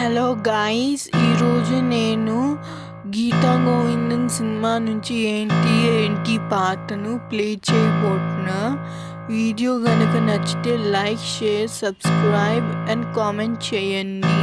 Hello guys! ఈరోజు నేను 'గీతా గోవిందం' cinema నుంచి ఏంటి ఏంటి పాటను ప్లే చేయబోతున్నా. వీడియో గనుక నచ్చితే like, share, subscribe and comment చేయండి.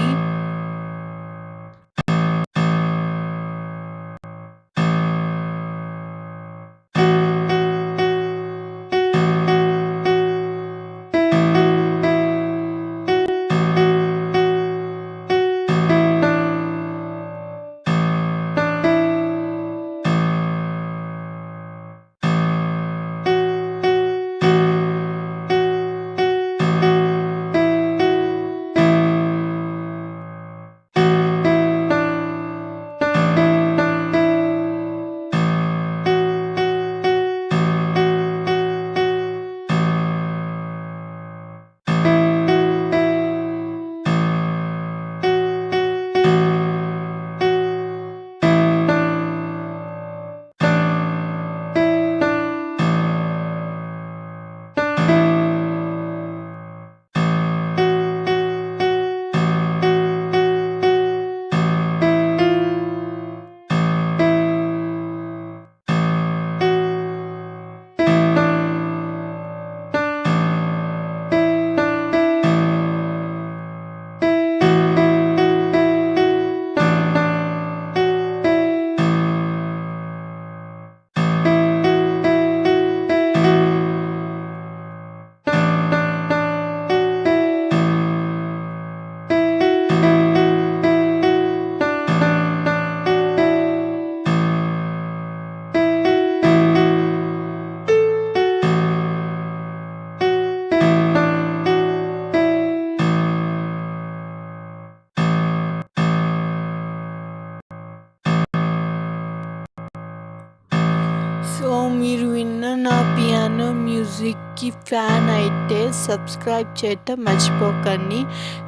సో మీరు విన్న నా పియానో మ్యూజిక్కి ఫ్యాన్ అయితే సబ్స్క్రైబ్ చేయటం మర్చిపోకండి.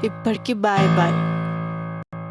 ఇప్పటికి బాయ్ బాయ్.